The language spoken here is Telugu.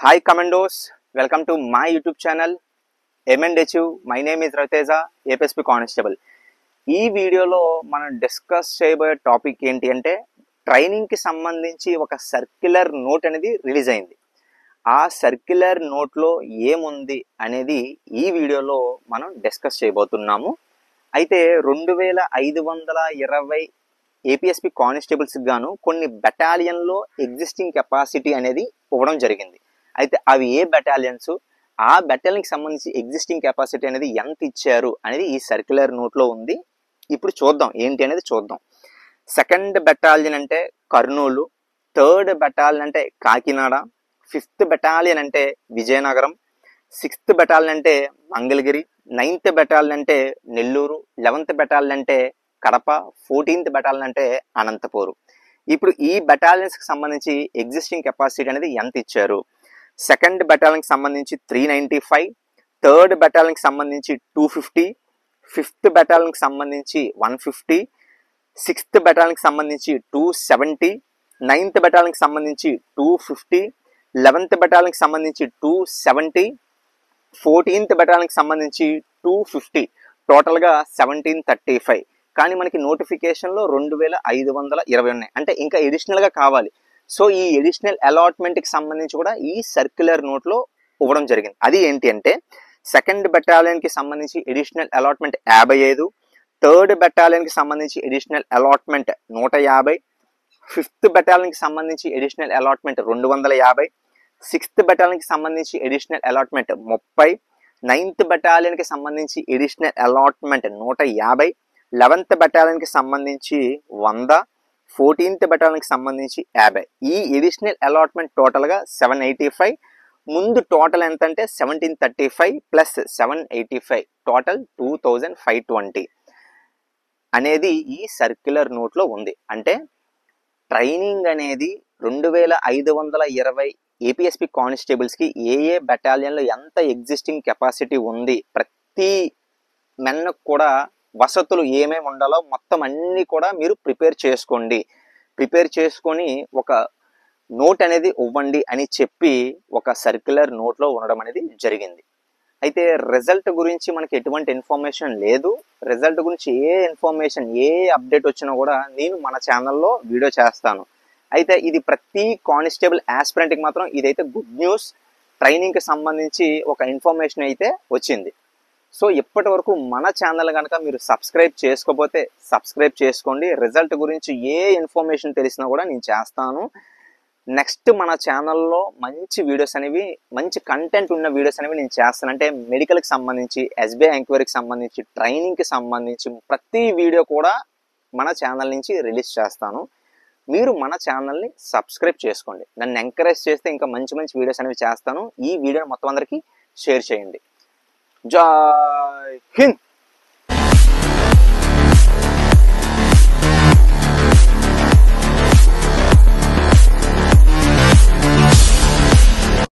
Hi Commandos, welcome to my YouTube channel MNDHU. My name is Raviteja, APSP Constable. ఈ వీడియోలో మనం డిస్కస్ చేయబోయే టాపిక్ ఏంటి అంటే ట్రైనింగ్కి సంబంధించి ఒక సర్క్యులర్ నోట్ అనేది రిలీజ్ అయింది. ఆ సర్క్యులర్ నోట్లో ఏముంది అనేది ఈ వీడియోలో మనం డిస్కస్ చేయబోతున్నాము. అయితే 2520 ఏపీఎస్పీ కానిస్టేబుల్స్కి గాను కొన్ని బెటాలియన్లో ఎగ్జిస్టింగ్ కెపాసిటీ అనేది ఇవ్వడం జరిగింది. అయితే అవి ఏ బెటాలియన్స్, ఆ బెటాలియన్కి సంబంధించి ఎగ్జిస్టింగ్ కెపాసిటీ అనేది ఎంత ఇచ్చారు అనేది ఈ సర్క్యులర్ నోట్లో ఉంది. ఇప్పుడు చూద్దాం ఏంటి అనేది చూద్దాం. సెకండ్ బెటాలియన్ అంటే కర్నూలు, థర్డ్ బెటాలియన్ అంటే కాకినాడ, ఫిఫ్త్ బెటాలియన్ అంటే విజయనగరం, సిక్స్త్ బెటాలియన్ అంటే మంగళగిరి, నైన్త్ బెటాలియన్ అంటే నెల్లూరు, 11th బెటాలియన్ అంటే కడప, 14th బెటాలియన్ అంటే అనంతపూరు. ఇప్పుడు ఈ బెటాలియన్స్కి సంబంధించి ఎగ్జిస్టింగ్ కెపాసిటీ అనేది ఎంత ఇచ్చారు? సెకండ్ బెటాలియన్కి సంబంధించి 395, థర్డ్ బెటాలియన్కి సంబంధించి 250, ఫిఫ్త్ బెటాలియన్కి సంబంధించి 150, సిక్స్త్ బెటాలియన్కి సంబంధించి 270, నైన్త్ బెటాలియన్కి సంబంధించి 250, 11th బెటాలియన్కి సంబంధించి 270, 14th బెటాలియన్కి సంబంధించి 250, టోటల్గా 1735. కానీ మనకి నోటిఫికేషన్లో 2520 ఉన్నాయి, అంటే ఇంకా ఎడిషనల్గా కావాలి. సో ఈ ఎడిషనల్ అలాట్మెంట్కి సంబంధించి కూడా ఈ సర్క్యులర్ నోట్లో ఇవ్వడం జరిగింది. అది ఏంటి అంటే సెకండ్ బెటాలియన్కి సంబంధించి ఎడిషనల్ అలాట్మెంట్ 55, థర్డ్ బెటాలియన్కి సంబంధించి ఎడిషనల్ అలాట్మెంట్ 150, ఫిఫ్త్ బెటాలియన్కి సంబంధించి ఎడిషనల్ అలాట్మెంట్ 250, సిక్స్త్ బెటాలియన్కి సంబంధించి ఎడిషనల్ అలాట్మెంట్ 30, నైన్త్ బెటాలియన్కి సంబంధించి ఎడిషనల్ అలాట్మెంట్ 150, 11th బెటాలియన్కి సంబంధించి 100, 14th బెటాలియన్కి సంబంధించి 50. ఈ ఎడిషనల్ అలాట్మెంట్ టోటల్గా 785. ముందు టోటల్ ఎంత అంటే 1735 ప్లస్ 785, టోటల్ 2520 అనేది ఈ సర్క్యులర్ నోట్లో ఉంది. అంటే ట్రైనింగ్ అనేది 2520 ఏపీఎస్పీ కానిస్టేబుల్స్కి ఏ ఏ బెటాలియన్లో ఎంత ఎగ్జిస్టింగ్ కెపాసిటీ ఉంది, ప్రతి మెన్కు కూడా వసతులు ఏమేమి ఉండాలో మొత్తం అన్నీ కూడా మీరు ప్రిపేర్ చేసుకొని ఒక నోట్ అనేది ఇవ్వండి అని చెప్పి ఒక సర్క్యులర్ నోట్లో ఉండడం అనేది జరిగింది. అయితే రిజల్ట్ గురించి మనకి ఎటువంటి ఇన్ఫర్మేషన్ లేదు. రిజల్ట్ గురించి ఏ ఇన్ఫర్మేషన్, ఏ అప్డేట్ వచ్చినా కూడా నేను మన ఛానల్లో వీడియో చేస్తాను. అయితే ఇది ప్రతి కానిస్టేబుల్ ఆస్పిరెంట్కి మాత్రం ఇదైతే గుడ్ న్యూస్. ట్రైనింగ్కి సంబంధించి ఒక ఇన్ఫర్మేషన్ అయితే వచ్చింది. సో ఇప్పటి వరకు మన ఛానల్ కనుక మీరు సబ్స్క్రైబ్ చేసుకోకపోతే సబ్స్క్రైబ్ చేసుకోండి. రిజల్ట్ గురించి ఏ ఇన్ఫర్మేషన్ తెలిసినా కూడా నేను చేస్తాను. నెక్స్ట్ మన ఛానల్లో మంచి వీడియోస్ అనేవి, మంచి కంటెంట్ ఉన్న వీడియోస్ అనేవి నేను చేస్తాను. అంటే మెడికల్కి సంబంధించి, ఎస్బీఐ ఎంక్వైరీకి సంబంధించి, ట్రైనింగ్కి సంబంధించి ప్రతి వీడియో కూడా మన ఛానల్ నుంచి రిలీజ్ చేస్తాను. మీరు మన ఛానల్ని సబ్స్క్రైబ్ చేసుకోండి. నన్ను ఎంకరేజ్ చేస్తే ఇంకా మంచి మంచి వీడియోస్ అనేవి చేస్తాను. ఈ వీడియోని మొత్తం అందరికీ షేర్ చేయండి. జై హింద్.